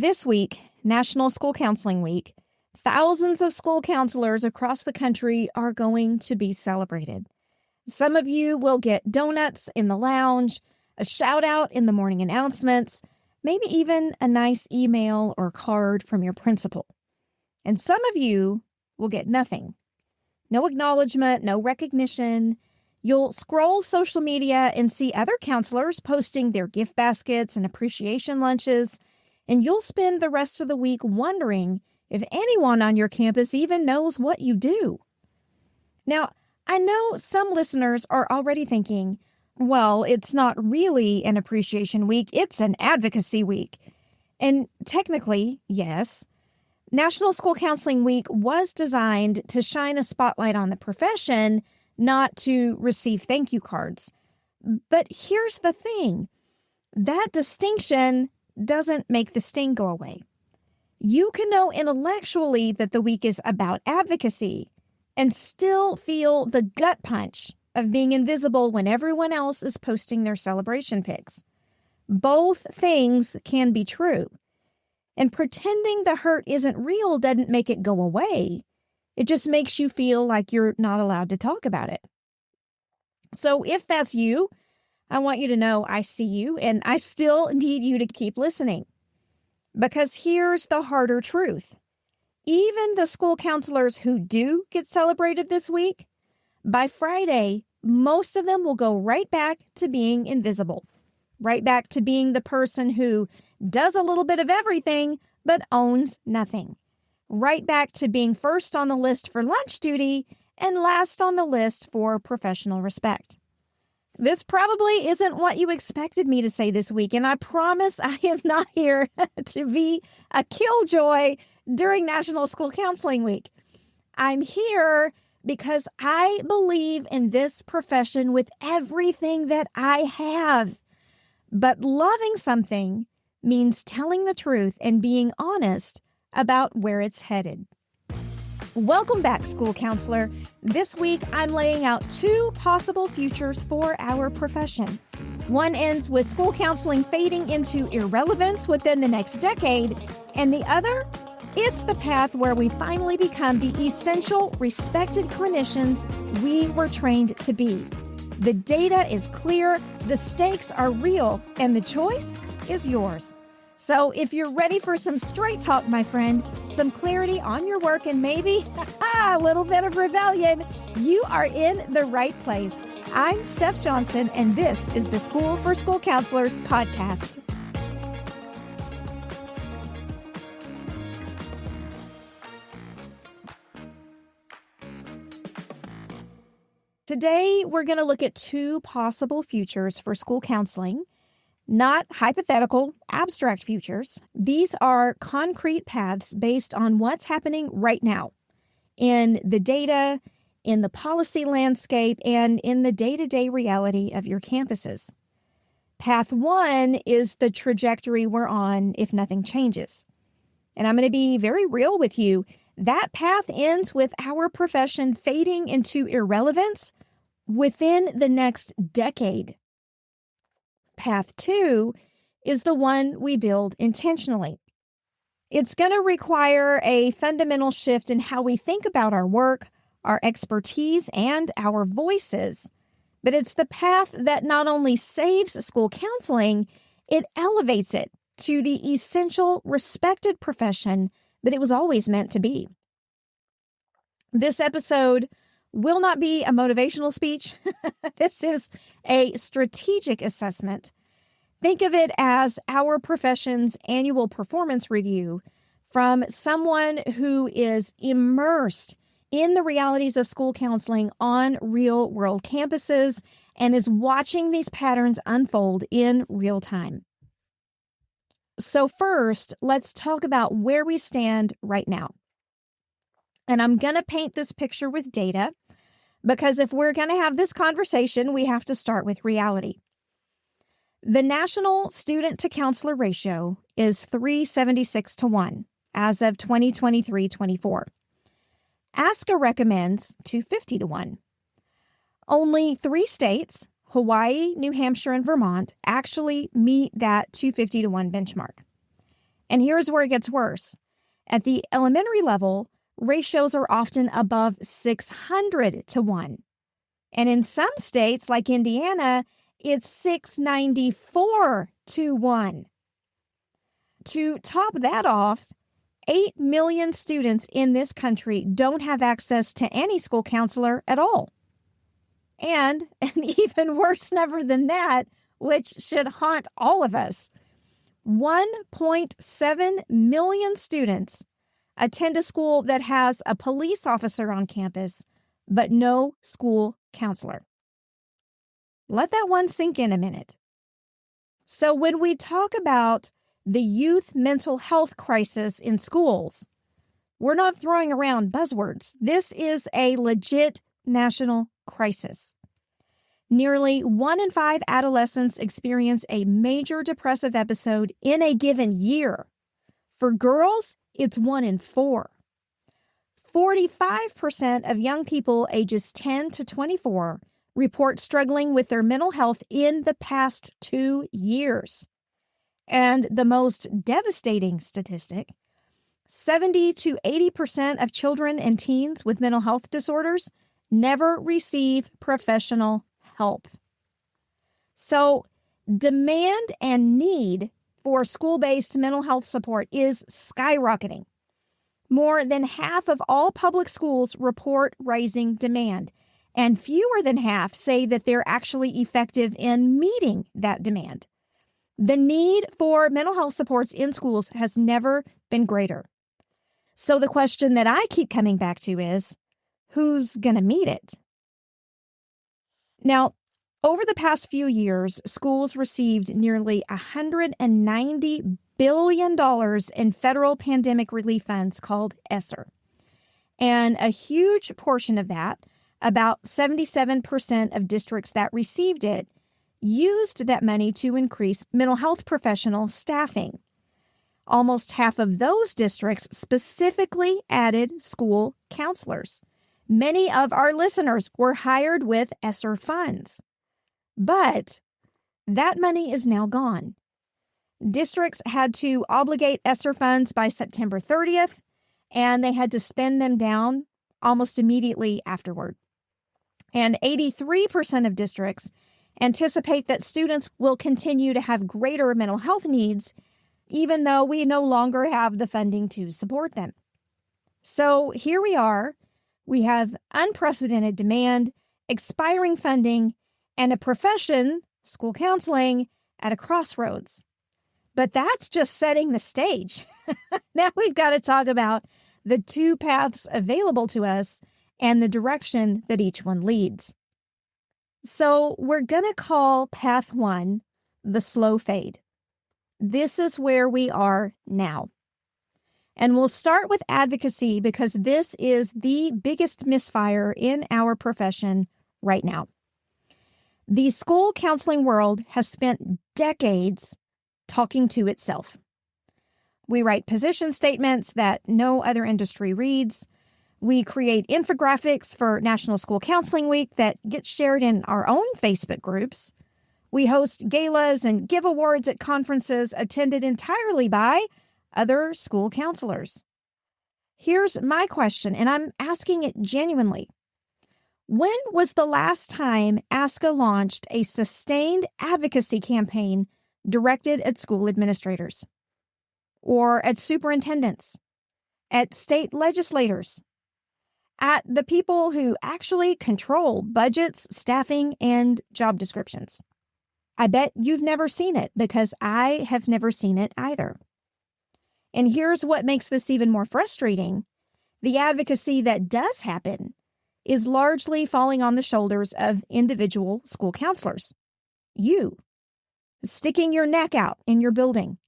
This week, National School Counseling Week, thousands of school counselors across the country are going to be celebrated. Some of you will get donuts in the lounge, a shout out in the morning announcements, maybe even a nice email or card from your principal. And some of you will get nothing. No acknowledgement, no recognition. You'll scroll social media and see other counselors posting their gift baskets and appreciation lunches, and you'll spend the rest of the week wondering if anyone on your campus even knows what you do. Now, I know some listeners are already thinking, well, it's not really an appreciation week, it's an advocacy week. And technically, yes, National School Counseling Week was designed to shine a spotlight on the profession, not to receive thank you cards. But here's the thing, that distinction doesn't make the sting go away. You can know intellectually that the week is about advocacy and still feel the gut punch of being invisible when everyone else is posting their celebration pics. Both things can be true. And pretending the hurt isn't real doesn't make it go away. It just makes you feel like you're not allowed to talk about it. So if that's you, I want you to know I see you and I still need you to keep listening. Because here's the harder truth. Even the school counselors who do get celebrated this week, by Friday, most of them will go right back to being invisible, right back to being the person who does a little bit of everything but owns nothing, right back to being first on the list for lunch duty and last on the list for professional respect. This probably isn't what you expected me to say this week, and I promise I am not here to be a killjoy during National School Counseling Week. I'm here because I believe in this profession with everything that I have. But loving something means telling the truth and being honest about where it's headed. Welcome back, school counselor. This week, I'm laying out two possible futures for our profession. One ends with school counseling fading into irrelevance within the next decade, and the other, it's the path where we finally become the essential, respected clinicians we were trained to be. The data is clear, the stakes are real, and the choice is yours. So if you're ready for some straight talk, my friend, some clarity on your work, and maybe a little bit of rebellion, you are in the right place. I'm Steph Johnson, and this is the School for School Counselors podcast. Today, we're going to look at two possible futures for school counseling. Not hypothetical, abstract futures. These are concrete paths based on what's happening right now in the data, in the policy landscape, and in the day-to-day reality of your campuses. Path one is the trajectory we're on if nothing changes. And I'm going to be very real with you. That path ends with our profession fading into irrelevance within the next decade. Path two is the one we build intentionally. It's going to require a fundamental shift in how we think about our work, our expertise, and our voices. But it's the path that not only saves school counseling, it elevates it to the essential, respected profession that it was always meant to be. This episode will not be a motivational speech. This is a strategic assessment. Think of it as our profession's annual performance review from someone who is immersed in the realities of school counseling on real-world campuses and is watching these patterns unfold in real time. So first, let's talk about where we stand right now. And I'm going to paint this picture with data because if we're going to have this conversation, we have to start with reality. The national student-to-counselor ratio is 376-1 as of 2023-24. ASCA recommends 250-1. Only 3 states, Hawaii, New Hampshire, and Vermont, actually meet that 250-1 benchmark. And here's where it gets worse. At the elementary level, ratios are often above 600 to 1. And in some states, like Indiana, it's 694 to 1. To top that off, 8 million students in this country don't have access to any school counselor at all. And an even worse number than that, which should haunt all of us, 1.7 million students attend a school that has a police officer on campus, but no school counselor. Let that one sink in a minute. So when we talk about the youth mental health crisis in schools, we're not throwing around buzzwords. This is a legit national crisis. Nearly 1 in 5 adolescents experience a major depressive episode in a given year. For girls, it's 1 in 4. 45% of young people ages 10 to 24 report struggling with their mental health in the past 2 years. And the most devastating statistic, 70 to 80% of children and teens with mental health disorders never receive professional help. So, demand and need for school-based mental health support is skyrocketing. More than half of all public schools report rising demand, and fewer than half say that they're actually effective in meeting that demand. The need for mental health supports in schools has never been greater. So the question that I keep coming back to is, who's going to meet it? Now, over the past few years, schools received nearly $190 billion in federal pandemic relief funds called ESSER. And a huge portion of that, about 77% of districts that received it, used that money to increase mental health professional staffing. Almost half of those districts specifically added school counselors. Many of our listeners were hired with ESSER funds. But that money is now gone. Districts had to obligate ESSER funds by September 30th, and they had to spend them down almost immediately afterward. And 83% of districts anticipate that students will continue to have greater mental health needs, even though we no longer have the funding to support them. So here we are. We have unprecedented demand, expiring funding, and a profession, school counseling, at a crossroads. But that's just setting the stage. Now we've got to talk about the 2 paths available to us and the direction that each one leads. So we're going to call path 1 the slow fade. This is where we are now. And we'll start with advocacy because this is the biggest misfire in our profession right now. The school counseling world has spent decades talking to itself. We write position statements that no other industry reads. We create infographics for National School Counseling Week that get shared in our own Facebook groups. We host galas and give awards at conferences attended entirely by other school counselors. Here's my question, and I'm asking it genuinely. When was the last time ASCA launched a sustained advocacy campaign directed at school administrators or at superintendents, at state legislators, at the people who actually control budgets, staffing, and job descriptions? I bet you've never seen it because I have never seen it either. And here's what makes this even more frustrating. The advocacy that does happen is largely falling on the shoulders of individual school counselors. You, sticking your neck out in your building,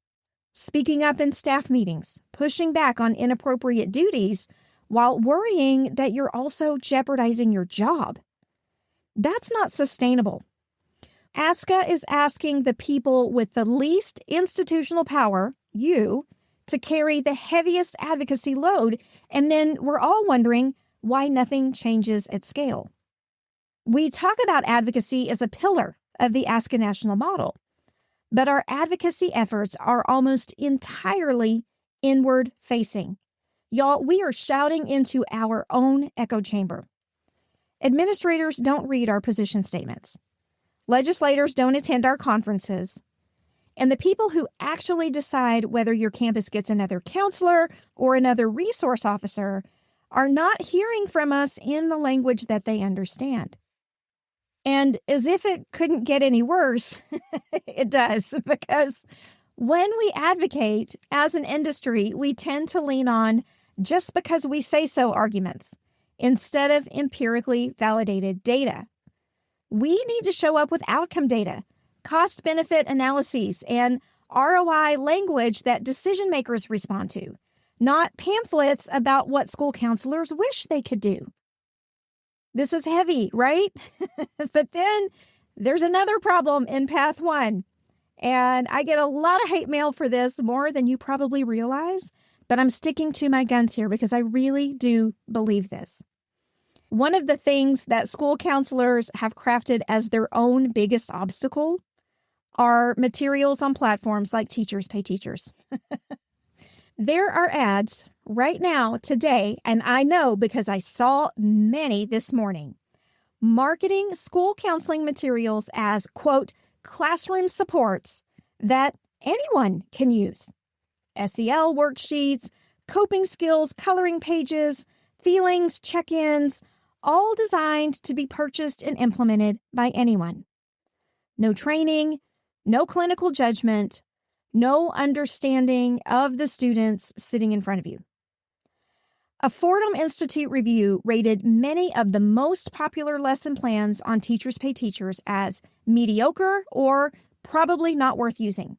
speaking up in staff meetings, pushing back on inappropriate duties while worrying that you're also jeopardizing your job. That's not sustainable. ASCA is asking the people with the least institutional power, you, to carry the heaviest advocacy load, and then we're all wondering why nothing changes at scale. We talk about advocacy as a pillar of the ASCA national model, but our advocacy efforts are almost entirely inward facing. Y'all, we are shouting into our own echo chamber. Administrators don't read our position statements. Legislators don't attend our conferences. And the people who actually decide whether your campus gets another counselor or another resource officer are not hearing from us in the language that they understand. And as if it couldn't get any worse, it does, because when we advocate as an industry, we tend to lean on just because we say so arguments instead of empirically validated data. We need to show up with outcome data, cost-benefit analyses, and ROI language that decision makers respond to, not pamphlets about what school counselors wish they could do. This is heavy, right? But then there's another problem in Path 1. And I get a lot of hate mail for this, more than you probably realize. But I'm sticking to my guns here because I really do believe this. One of the things that school counselors have crafted as their own biggest obstacle are materials on platforms like Teachers Pay Teachers. There are ads right now, today, and I know because I saw many this morning, marketing school counseling materials as, quote, classroom supports that anyone can use. SEL worksheets, coping skills, coloring pages, feelings, check-ins, all designed to be purchased and implemented by anyone. No training, no clinical judgment, no understanding of the students sitting in front of you. A Fordham Institute review rated many of the most popular lesson plans on Teachers Pay Teachers as mediocre or probably not worth using.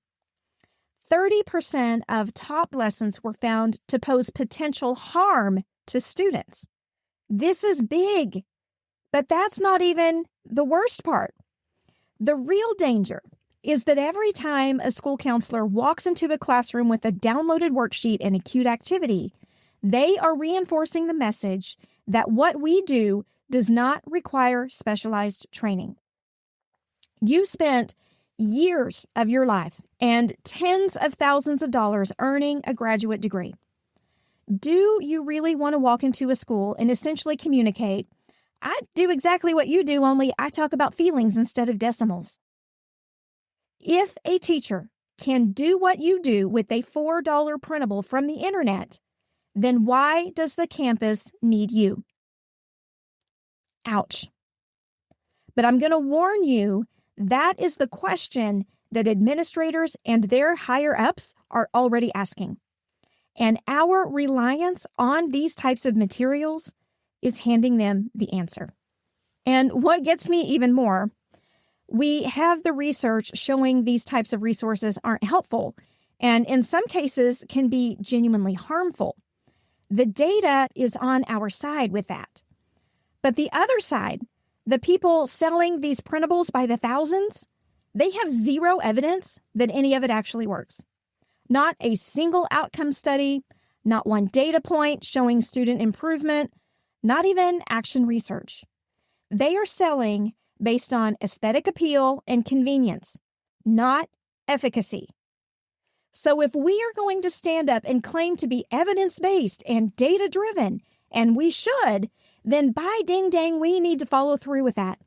30% of top lessons were found to pose potential harm to students. This is big, but that's not even the worst part. The real danger is that every time a school counselor walks into a classroom with a downloaded worksheet and a cued activity, they are reinforcing the message that what we do does not require specialized training. You spent years of your life and tens of thousands of dollars earning a graduate degree. Do you really want to walk into a school and essentially communicate, I do exactly what you do, only I talk about feelings instead of decimals? If a teacher can do what you do with a $4 printable from the internet, then why does the campus need you? Ouch. But I'm going to warn you, that is the question that administrators and their higher-ups are already asking. And our reliance on these types of materials is handing them the answer. And what gets me even more, we have the research showing these types of resources aren't helpful, and in some cases can be genuinely harmful. The data is on our side with that. But the other side, the people selling these printables by the thousands, they have zero evidence that any of it actually works. Not a single outcome study, not one data point showing student improvement, not even action research. They are selling based on aesthetic appeal and convenience, not efficacy. So if we are going to stand up and claim to be evidence-based and data-driven, and we should, then by ding dang, we need to follow through with that.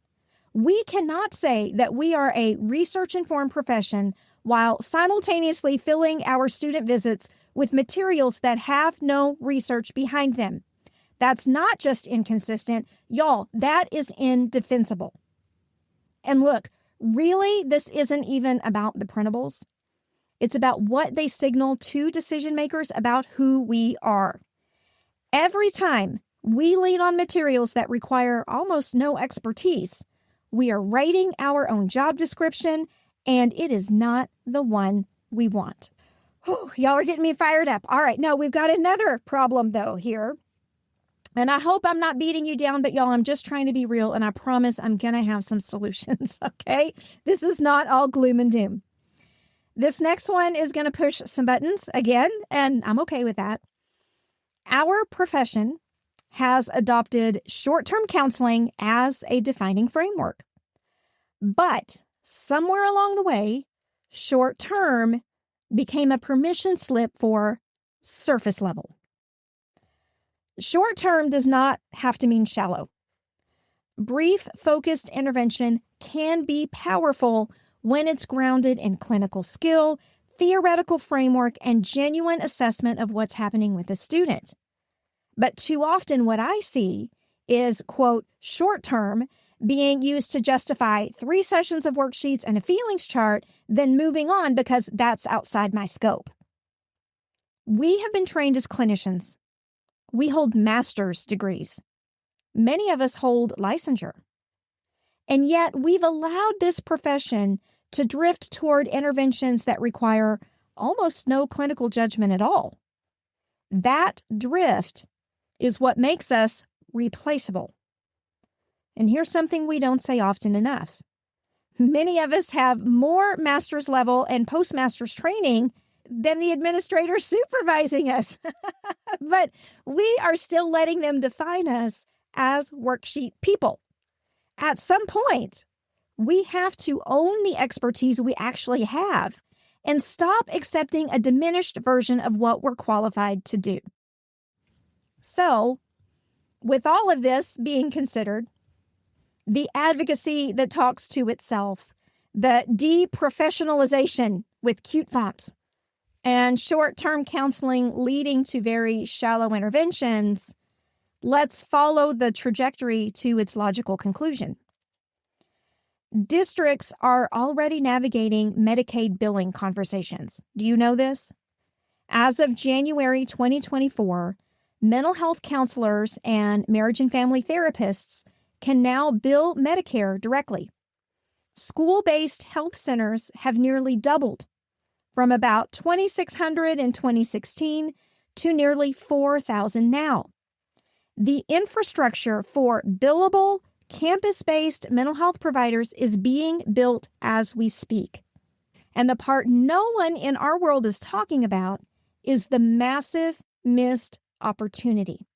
We cannot say that we are a research-informed profession while simultaneously filling our student visits with materials that have no research behind them. That's not just inconsistent. Y'all, that is indefensible. And look, really, this isn't even about the printables. It's about what they signal to decision makers about who we are. Every time we lean on materials that require almost no expertise, we are writing our own job description, and it is not the one we want. Whew, y'all are getting me fired up. All right, now we've got another problem, though, here. And I hope I'm not beating you down, but y'all, I'm just trying to be real, and I promise I'm going to have some solutions, okay? This is not all gloom and doom. This next one is going to push some buttons again, and I'm okay with that. Our profession has adopted short-term counseling as a defining framework. But somewhere along the way, Short term became a permission slip for surface level. Short term does not have to mean shallow. Brief, focused intervention can be powerful when it's grounded in clinical skill, theoretical framework, and genuine assessment of what's happening with the student. But too often what I see is, quote, short term being used to justify 3 sessions of worksheets and a feelings chart, then moving on because that's outside my scope. We have been trained as clinicians. We hold master's degrees. Many of us hold licensure. And yet we've allowed this profession to drift toward interventions that require almost no clinical judgment at all. That drift is what makes us replaceable. And here's something we don't say often enough. Many of us have more master's level and postmaster's training than the administrator supervising us. But we are still letting them define us as worksheet people. At some point, we have to own the expertise we actually have and stop accepting a diminished version of what we're qualified to do. So, with all of this being considered, the advocacy that talks to itself, the deprofessionalization with cute fonts, and short-term counseling leading to very shallow interventions, let's follow the trajectory to its logical conclusion. Districts are already navigating Medicaid billing conversations. Do you know this? As of January 2024, mental health counselors and marriage and family therapists can now bill Medicare directly. School-based health centers have nearly doubled from about 2,600 in 2016 to nearly 4,000 now. The infrastructure for billable, campus-based mental health providers is being built as we speak. And the part no one in our world is talking about is the massive missed opportunity.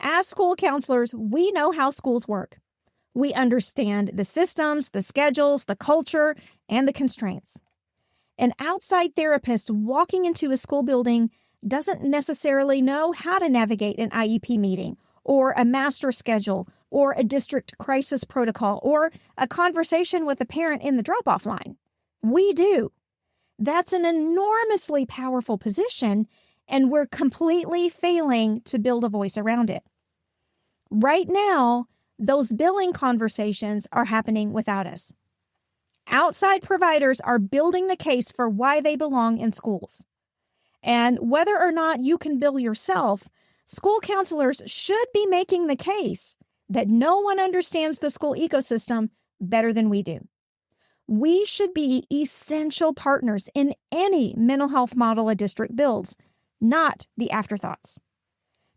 As school counselors, we know how schools work. We understand the systems, the schedules, the culture, and the constraints. An outside therapist walking into a school building doesn't necessarily know how to navigate an IEP meeting or a master schedule or a district crisis protocol or a conversation with a parent in the drop-off line. We do. That's an enormously powerful position, and we're completely failing to build a voice around it. Right now, those billing conversations are happening without us. Outside providers are building the case for why they belong in schools. And whether or not you can bill yourself, school counselors should be making the case that no one understands the school ecosystem better than we do. We should be essential partners in any mental health model a district builds, not the afterthoughts.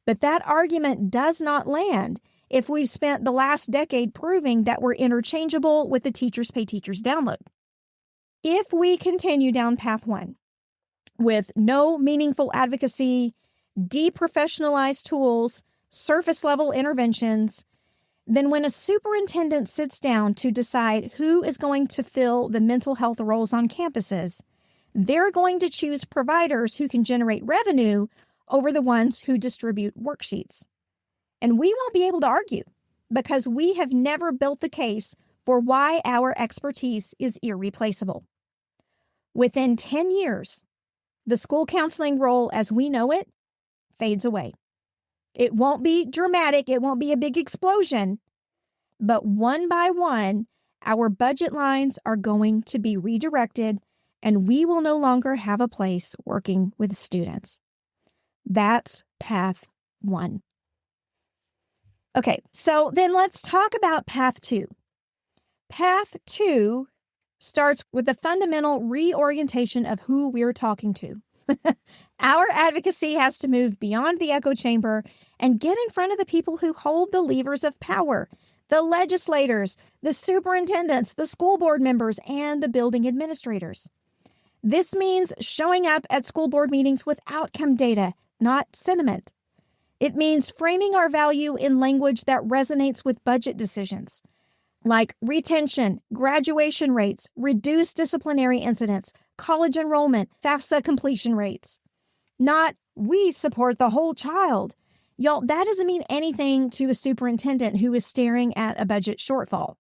But that argument does not land if we've spent the last decade proving that we're interchangeable with the teachers pay teachers download. If we continue down path 1 with no meaningful advocacy, deprofessionalized tools, surface level interventions, then when a superintendent sits down to decide who is going to fill the mental health roles on campuses, they're going to choose providers who can generate revenue over the ones who distribute worksheets. And we won't be able to argue because we have never built the case for why our expertise is irreplaceable. Within 10 years, the school counseling role as we know it fades away. It won't be dramatic. It won't be a big explosion. But one by one, our budget lines are going to be redirected and we will no longer have a place working with students. That's path 1. Okay, so then let's talk about path 2. Path 2 starts with a fundamental reorientation of who we're talking to. Our advocacy has to move beyond the echo chamber and get in front of the people who hold the levers of power, the legislators, the superintendents, the school board members, and the building administrators. This means showing up at school board meetings with outcome data, not sentiment. It means framing our value in language that resonates with budget decisions. like retention, graduation rates, reduced disciplinary incidents, college enrollment, FAFSA completion rates. Not, we support the whole child. Y'all, that doesn't mean anything to a superintendent who is staring at a budget shortfall.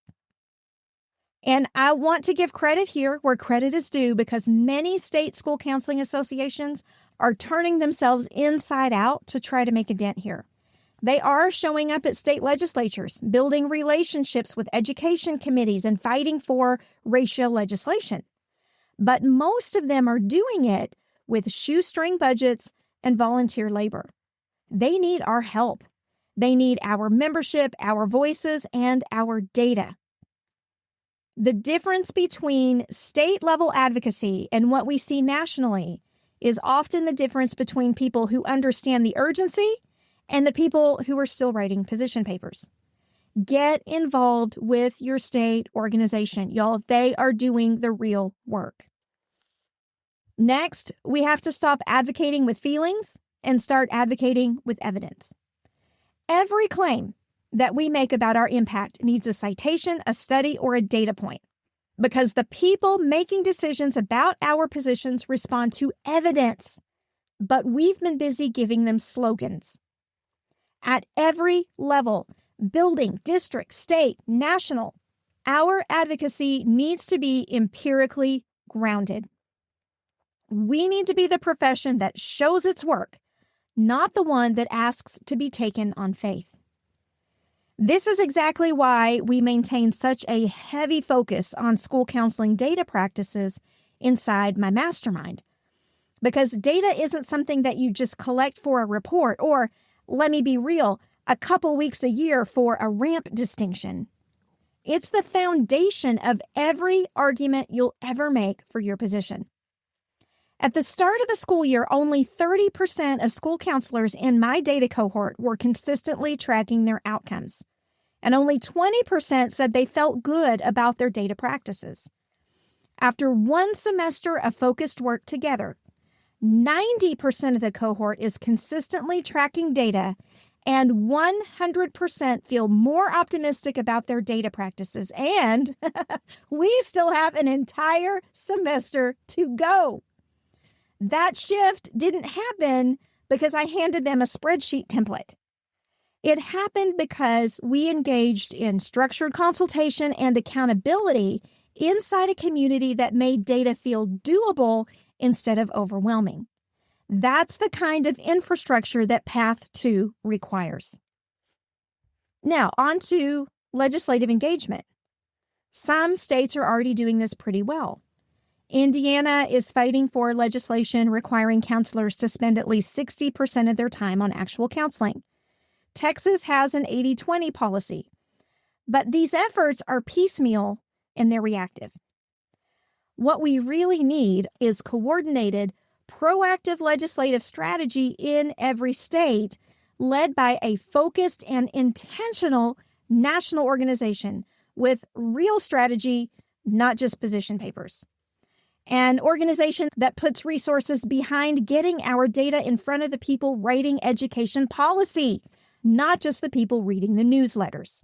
And I want to give credit here where credit is due, because many state school counseling associations are turning themselves inside out to try to make a dent here. They are showing up at state legislatures, building relationships with education committees, and fighting for racial legislation. But most of them are doing it with shoestring budgets and volunteer labor. They need our help. They need our membership, our voices, and our data. The difference between state-level advocacy and what we see nationally is often the difference between people who understand the urgency and the people who are still writing position papers. Get involved with your state organization. Y'all, they are doing the real work. Next, we have to stop advocating with feelings and start advocating with evidence. Every claim that we make about our impact needs a citation, a study, or a data point, because the people making decisions about our positions respond to evidence, but we've been busy giving them slogans. At every level, building, district, state, national, our advocacy needs to be empirically grounded. We need to be the profession that shows its work, not the one that asks to be taken on faith. This is exactly why we maintain such a heavy focus on school counseling data practices inside my mastermind. Because data isn't something that you just collect for a report or, let me be real, a couple weeks a year for a ramp distinction. It's the foundation of every argument you'll ever make for your position. At the start of the school year, only 30% of school counselors in my data cohort were consistently tracking their outcomes, and only 20% said they felt good about their data practices. After one semester of focused work together, 90% of the cohort is consistently tracking data, and 100% feel more optimistic about their data practices, and we still have an entire semester to go. That shift didn't happen because I handed them a spreadsheet template. It happened because we engaged in structured consultation and accountability inside a community that made data feel doable instead of overwhelming. That's the kind of infrastructure that Path 2 requires. Now, on to legislative engagement. Some states are already doing this pretty well. Indiana is fighting for legislation requiring counselors to spend at least 60% of their time on actual counseling. Texas has an 80-20 policy, but these efforts are piecemeal and they're reactive. What we really need is coordinated, proactive legislative strategy in every state, led by a focused and intentional national organization with real strategy, not just position papers. An organization that puts resources behind getting our data in front of the people writing education policy, not just the people reading the newsletters.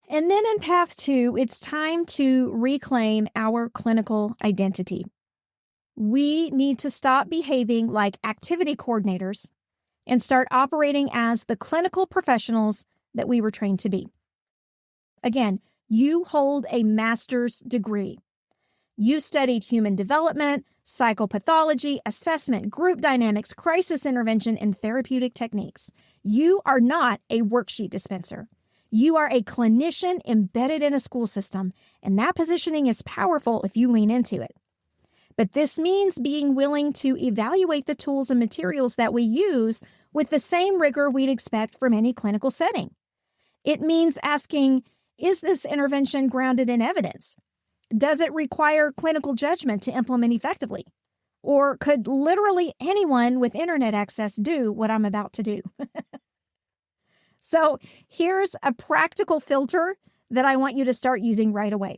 And then in Path 2, it's time to reclaim our clinical identity. We need to stop behaving like activity coordinators and start operating as the clinical professionals that we were trained to be. Again, you hold a master's degree. You studied human development, psychopathology, assessment, group dynamics, crisis intervention, and therapeutic techniques. You are not a worksheet dispenser. You are a clinician embedded in a school system, and that positioning is powerful if you lean into it. But this means being willing to evaluate the tools and materials that we use with the same rigor we'd expect from any clinical setting. It means asking, is this intervention grounded in evidence? Does it require clinical judgment to implement effectively? Or could literally anyone with internet access do what I'm about to do? So here's a practical filter that I want you to start using right away.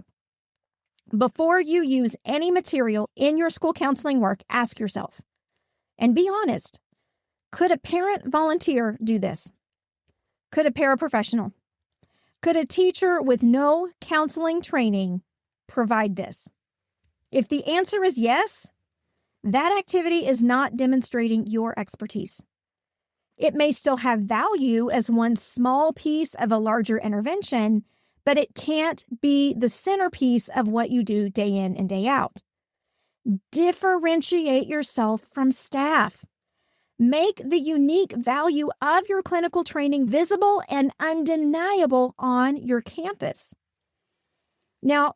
Before you use any material in your school counseling work, ask yourself, and be honest, could a parent volunteer do this? Could a paraprofessional? Could a teacher with no counseling training provide this? If the answer is yes, that activity is not demonstrating your expertise. It may still have value as one small piece of a larger intervention, but it can't be the centerpiece of what you do day in and day out. Differentiate yourself from staff. Make the unique value of your clinical training visible and undeniable on your campus. Now,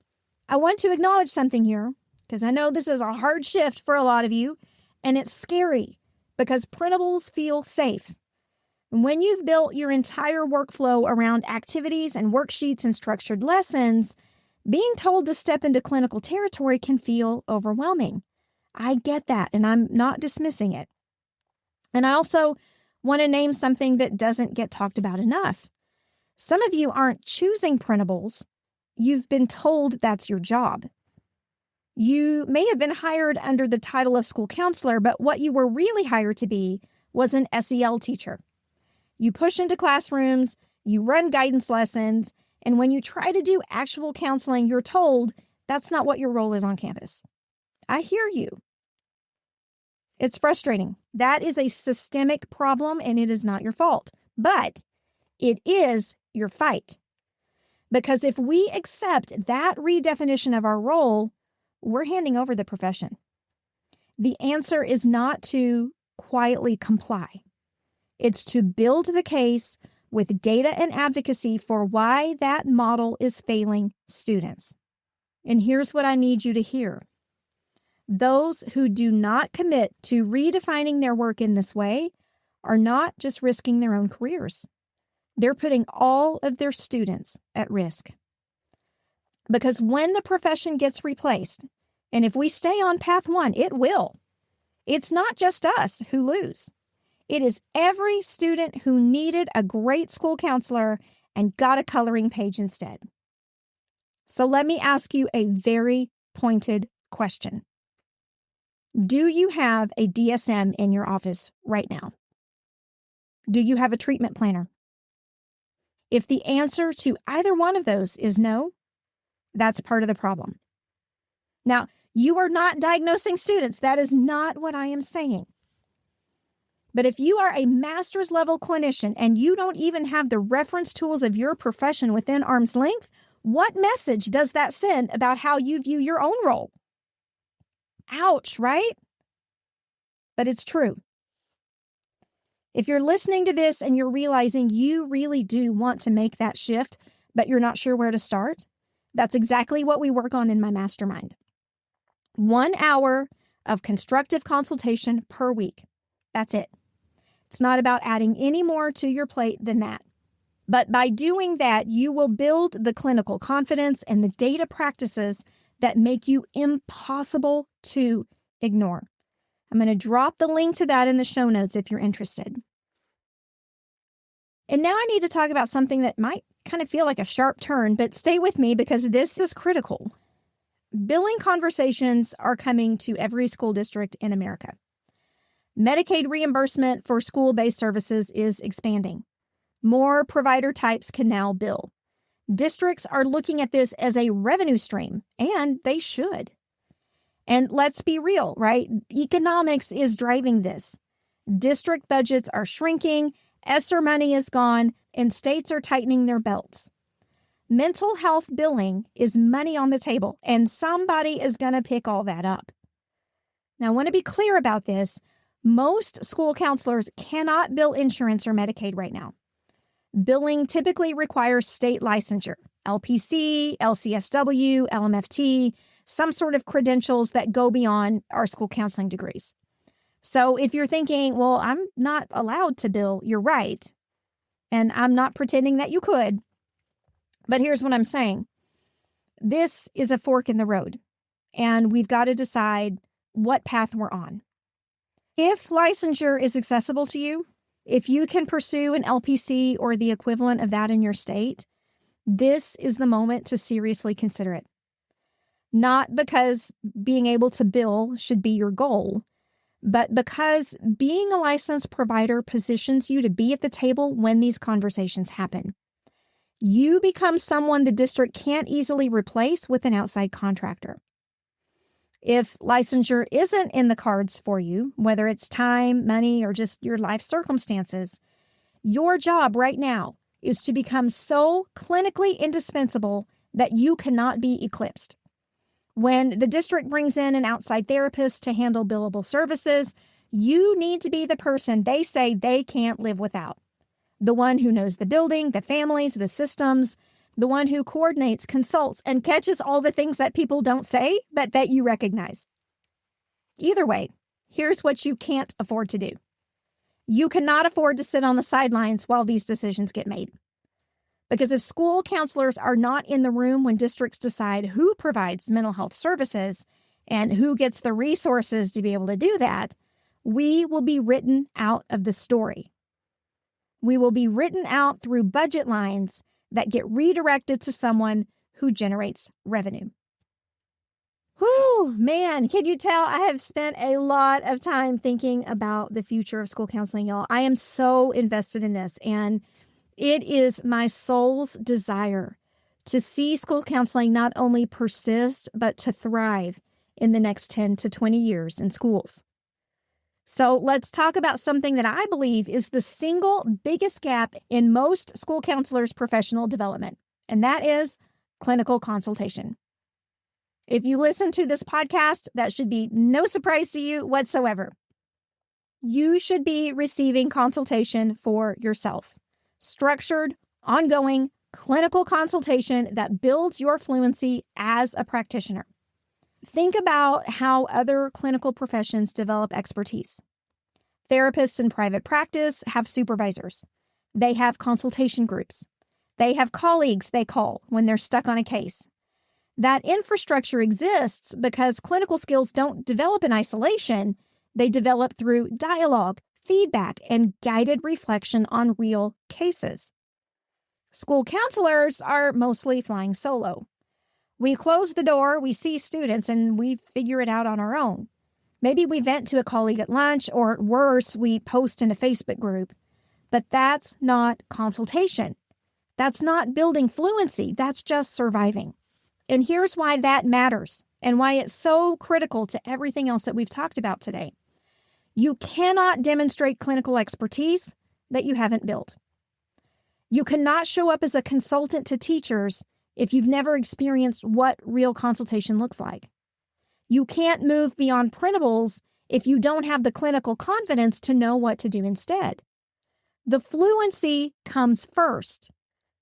I want to acknowledge something here because I know this is a hard shift for a lot of you, and it's scary because principals feel safe. And when you've built your entire workflow around activities and worksheets and structured lessons, being told to step into clinical territory can feel overwhelming. I get that, and I'm not dismissing it. And I also want to name something that doesn't get talked about enough. Some of you aren't choosing printables. You've been told that's your job. You may have been hired under the title of school counselor, but what you were really hired to be was an SEL teacher. You push into classrooms, you run guidance lessons, and when you try to do actual counseling, you're told that's not what your role is on campus. I hear you. It's frustrating. That is a systemic problem, and it is not your fault. But it is your fight. Because if we accept that redefinition of our role, we're handing over the profession. The answer is not to quietly comply. It's to build the case with data and advocacy for why that model is failing students. And here's what I need you to hear. Those who do not commit to redefining their work in this way are not just risking their own careers. They're putting all of their students at risk. Because when the profession gets replaced, and if we stay on path one, it will. It's not just us who lose. It is every student who needed a great school counselor and got a coloring page instead. So let me ask you a very pointed question. Do you have a DSM in your office right now? Do you have a treatment planner? If the answer to either one of those is no, that's part of the problem. Now, you are not diagnosing students. That is not what I am saying. But if you are a master's level clinician and you don't even have the reference tools of your profession within arm's length, what message does that send about how you view your own role? Ouch, right? But it's true. If you're listening to this and you're realizing you really do want to make that shift, but you're not sure where to start, that's exactly what we work on in my mastermind. 1 hour of constructive consultation per week. That's it. It's not about adding any more to your plate than that. But by doing that, you will build the clinical confidence and the data practices that make you impossible to ignore. I'm going to drop the link to that in the show notes if you're interested. And now I need to talk about something that might kind of feel like a sharp turn, but stay with me because this is critical. Billing conversations are coming to every school district in America. Medicaid reimbursement for school-based services is expanding. More provider types can now bill. Districts are looking at this as a revenue stream, and they should. And let's be real, right? Economics is driving this. District budgets are shrinking, ESSER money is gone, and states are tightening their belts. Mental health billing is money on the table, and somebody is going to pick all that up. Now, I want to be clear about this. Most school counselors cannot bill insurance or Medicaid right now. Billing typically requires state licensure, LPC, LCSW, LMFT, some sort of credentials that go beyond our school counseling degrees. So if you're thinking, well, I'm not allowed to bill, you're right. And I'm not pretending that you could. But here's what I'm saying. This is a fork in the road, and we've got to decide what path we're on. If licensure is accessible to you, if you can pursue an LPC or the equivalent of that in your state, this is the moment to seriously consider it. Not because being able to bill should be your goal, but because being a licensed provider positions you to be at the table when these conversations happen. You become someone the district can't easily replace with an outside contractor. If licensure isn't in the cards for you, whether it's time, money, or just your life circumstances, your job right now is to become so clinically indispensable that you cannot be eclipsed. When the district brings in an outside therapist to handle billable services, you need to be the person they say they can't live without. The one who knows the building, the families, the systems, the one who coordinates, consults, and catches all the things that people don't say, but that you recognize. Either way, here's what you can't afford to do. You cannot afford to sit on the sidelines while these decisions get made. Because if school counselors are not in the room when districts decide who provides mental health services and who gets the resources to be able to do that, we will be written out of the story. We will be written out through budget lines that get redirected to someone who generates revenue. Whew, man, can you tell I have spent a lot of time thinking about the future of school counseling, y'all. I am so invested in this, and it is my soul's desire to see school counseling not only persist, but to thrive in the next 10 to 20 years in schools. So let's talk about something that I believe is the single biggest gap in most school counselors' professional development, and that is clinical consultation. If you listen to this podcast, that should be no surprise to you whatsoever. You should be receiving consultation for yourself. Structured, ongoing, clinical consultation that builds your fluency as a practitioner. Think about how other clinical professions develop expertise. Therapists in private practice have supervisors. They have consultation groups. They have colleagues they call when they're stuck on a case. That infrastructure exists because clinical skills don't develop in isolation. They develop through dialogue, feedback, and guided reflection on real cases. School counselors are mostly flying solo. We close the door, we see students, and we figure it out on our own. Maybe we vent to a colleague at lunch, or worse, we post in a Facebook group. But that's not consultation. That's not building fluency. That's just surviving. And here's why that matters and why it's so critical to everything else that we've talked about today. You cannot demonstrate clinical expertise that you haven't built. You cannot show up as a consultant to teachers if you've never experienced what real consultation looks like. You can't move beyond printables if you don't have the clinical confidence to know what to do instead. The fluency comes first.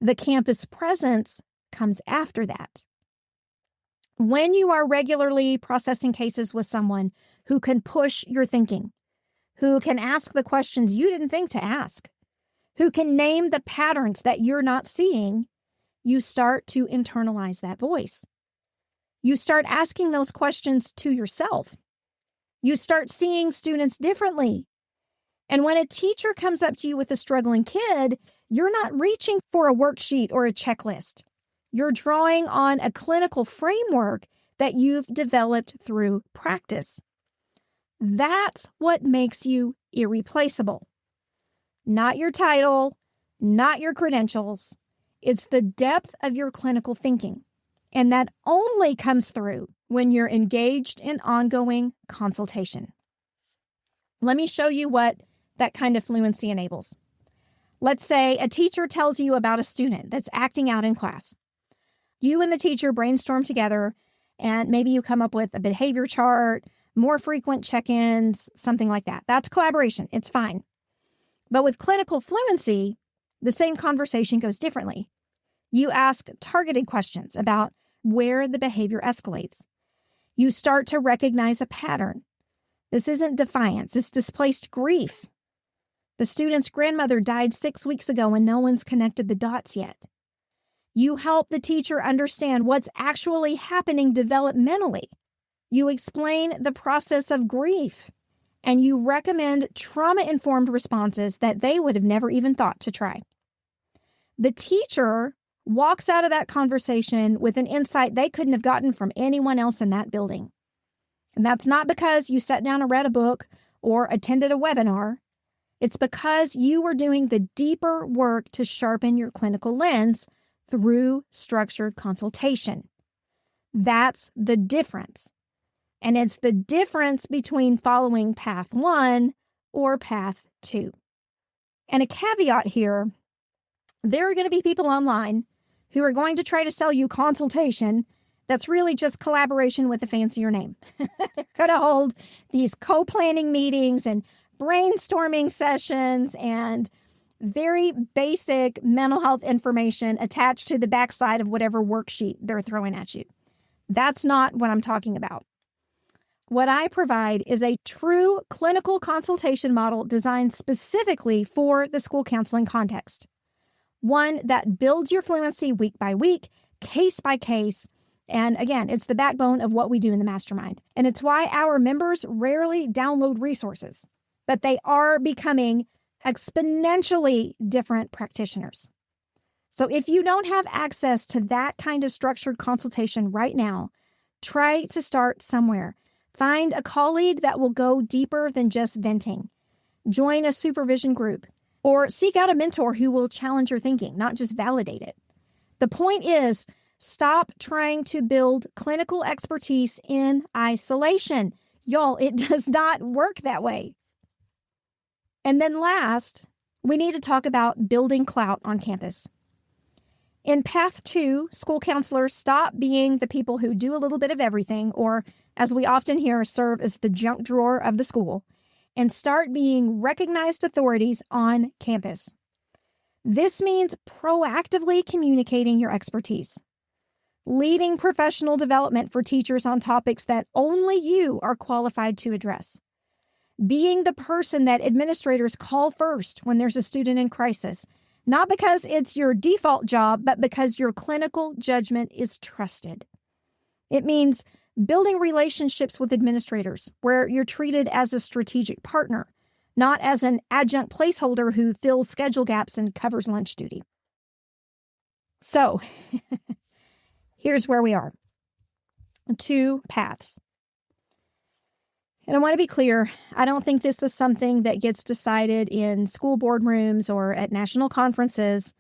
The campus presence comes after that. When you are regularly processing cases with someone who can push your thinking, who can ask the questions you didn't think to ask, who can name the patterns that you're not seeing, you start to internalize that voice. You start asking those questions to yourself. You start seeing students differently. And when a teacher comes up to you with a struggling kid, you're not reaching for a worksheet or a checklist. You're drawing on a clinical framework that you've developed through practice. That's what makes you irreplaceable. Not your title, not your credentials. It's the depth of your clinical thinking. And that only comes through when you're engaged in ongoing consultation. Let me show you what that kind of fluency enables. Let's say a teacher tells you about a student that's acting out in class. You and the teacher brainstorm together, and maybe you come up with a behavior chart, more frequent check-ins, something like that. That's collaboration. It's fine. But with clinical fluency, the same conversation goes differently. You ask targeted questions about where the behavior escalates. You start to recognize a pattern. This isn't defiance, it's displaced grief. The student's grandmother died 6 weeks ago and no one's connected the dots yet. You help the teacher understand what's actually happening developmentally. You explain the process of grief, and you recommend trauma-informed responses that they would have never even thought to try. The teacher walks out of that conversation with an insight they couldn't have gotten from anyone else in that building. And that's not because you sat down and read a book or attended a webinar. It's because you were doing the deeper work to sharpen your clinical lens through structured consultation. That's the difference. And it's the difference between following path 1 or path 2. And a caveat here, there are going to be people online who are going to try to sell you consultation that's really just collaboration with a fancier name. They're going to hold these co-planning meetings and brainstorming sessions and very basic mental health information attached to the backside of whatever worksheet they're throwing at you. That's not what I'm talking about. What I provide is a true clinical consultation model designed specifically for the school counseling context. One that builds your fluency week by week, case by case. And again, it's the backbone of what we do in the mastermind. And it's why our members rarely download resources, but they are becoming exponentially different practitioners. So if you don't have access to that kind of structured consultation right now, try to start somewhere. Find a colleague that will go deeper than just venting. Join a supervision group or seek out a mentor who will challenge your thinking, not just validate it. The point is, stop trying to build clinical expertise in isolation. Y'all, it does not work that way. And then last, we need to talk about building clout on campus. In Path 2, school counselors stop being the people who do a little bit of everything, or as we often hear, serve as the junk drawer of the school, and start being recognized authorities on campus. This means proactively communicating your expertise, leading professional development for teachers on topics that only you are qualified to address, being the person that administrators call first when there's a student in crisis, not because it's your default job, but because your clinical judgment is trusted. It means building relationships with administrators where you're treated as a strategic partner, not as an adjunct placeholder who fills schedule gaps and covers lunch duty. So, here's where we are. 2 paths. And I want to be clear, I don't think this is something that gets decided in school boardrooms or at national conferences.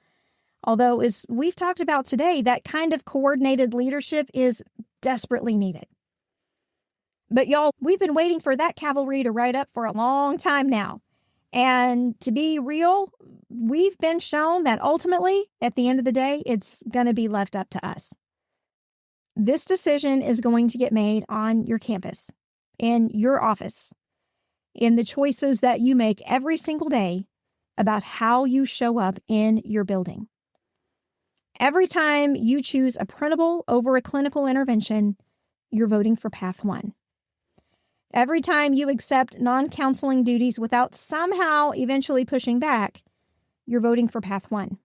Although, as we've talked about today, that kind of coordinated leadership is desperately needed. But y'all, we've been waiting for that cavalry to ride up for a long time now. And to be real, we've been shown that ultimately, at the end of the day, it's going to be left up to us. This decision is going to get made on your campus, in your office, in the choices that you make every single day about how you show up in your building. Every time you choose a printable over a clinical intervention, you're voting for path 1. Every time you accept non-counseling duties without somehow eventually pushing back, you're voting for path 1.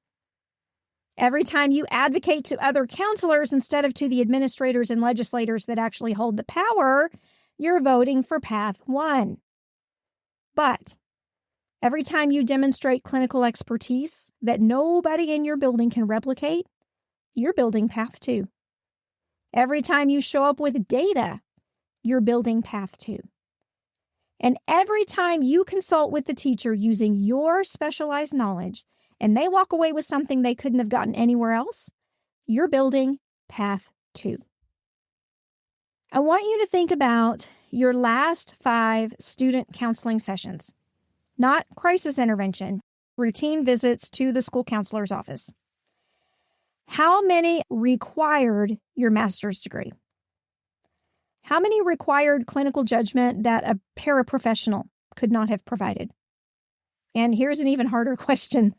Every time you advocate to other counselors instead of to the administrators and legislators that actually hold the power, you're voting for path 1. But every time you demonstrate clinical expertise that nobody in your building can replicate, you're building path 2. Every time you show up with data, you're building path 2. And every time you consult with the teacher using your specialized knowledge and they walk away with something they couldn't have gotten anywhere else, you're building path 2. I want you to think about your last 5 student counseling sessions, not crisis intervention, routine visits to the school counselor's office. How many required your master's degree? How many required clinical judgment that a paraprofessional could not have provided? And here's an even harder question.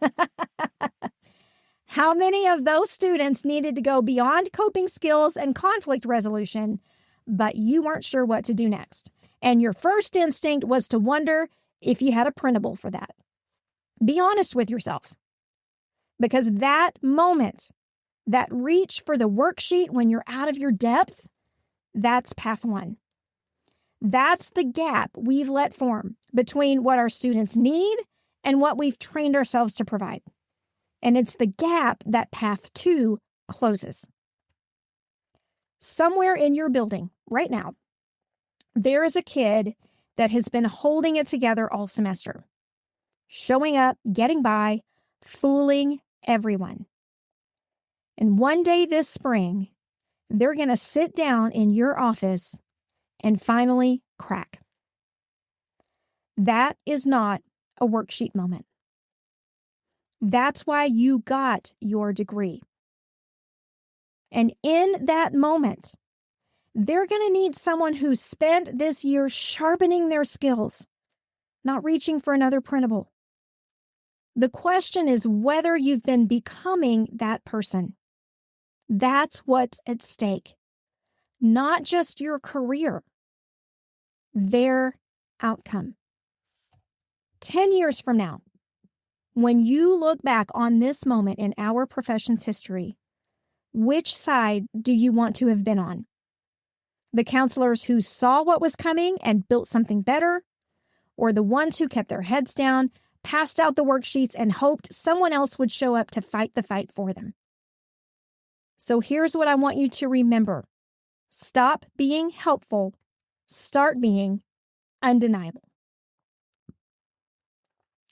How many of those students needed to go beyond coping skills and conflict resolution, but you weren't sure what to do next? And your first instinct was to wonder if you had a printable for that. Be honest with yourself. Because that moment, that reach for the worksheet when you're out of your depth, that's path 1. That's the gap we've let form between what our students need and what we've trained ourselves to provide. And it's the gap that path 2 closes. Somewhere in your building right now, there is a kid that has been holding it together all semester, showing up, getting by, fooling everyone. And one day this spring, they're going to sit down in your office and finally crack. That is not a worksheet moment. That's why you got your degree. And in that moment, they're going to need someone who spent this year sharpening their skills, not reaching for another printable. The question is whether you've been becoming that person. That's what's at stake. Not just your career, their outcome. 10 years from now, when you look back on this moment in our profession's history, which side do you want to have been on? The counselors who saw what was coming and built something better, or the ones who kept their heads down, passed out the worksheets, and hoped someone else would show up to fight the fight for them? So here's what I want you to remember. Stop being helpful. Start being undeniable.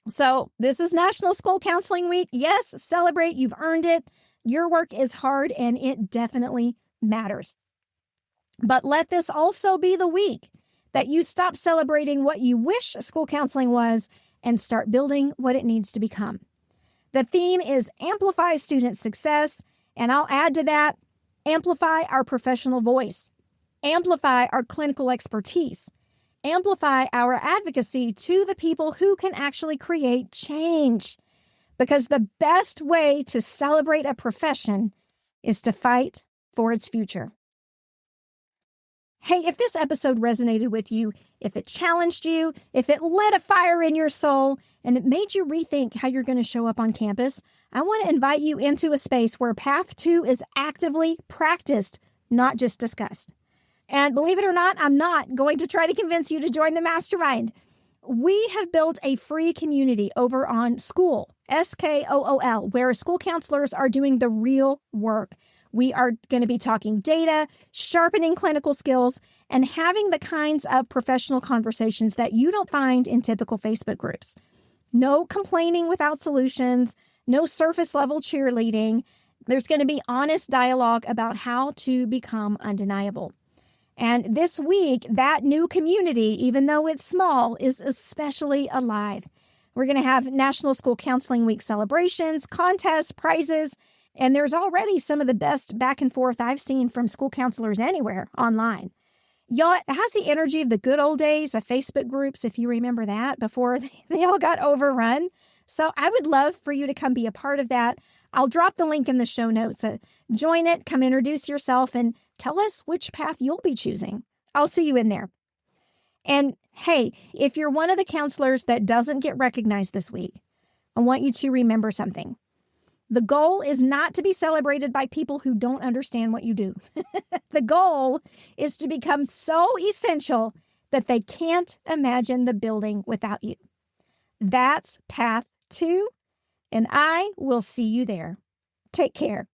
So this is National School Counseling Week. Yes, celebrate. You've earned it. Your work is hard and it definitely matters. But let this also be the week that you stop celebrating what you wish school counseling was and start building what it needs to become. The theme is amplify student success, and I'll add to that, amplify our professional voice, amplify our clinical expertise, amplify our advocacy to the people who can actually create change. Because the best way to celebrate a profession is to fight for its future. Hey, if this episode resonated with you, if it challenged you, if it lit a fire in your soul, and it made you rethink how you're going to show up on campus, I want to invite you into a space where Path 2 is actively practiced, not just discussed. And believe it or not, I'm not going to try to convince you to join the mastermind. We have built a free community over on School, SKOOL, where school counselors are doing the real work. We are going to be talking data, sharpening clinical skills, and having the kinds of professional conversations that you don't find in typical Facebook groups. No complaining without solutions, no surface level cheerleading. There's going to be honest dialogue about how to become undeniable. And this week, that new community, even though it's small, is especially alive. We're going to have National School Counseling Week celebrations, contests, prizes, and there's already some of the best back and forth I've seen from school counselors anywhere online. Y'all, it has the energy of the good old days of Facebook groups, if you remember that, before they all got overrun. So I would love for you to come be a part of that. I'll drop the link in the show notes. Join it, come introduce yourself, and tell us which path you'll be choosing. I'll see you in there. And hey, if you're one of the counselors that doesn't get recognized this week, I want you to remember something. The goal is not to be celebrated by people who don't understand what you do. The goal is to become so essential that they can't imagine the building without you. That's Path 2, and I will see you there. Take care.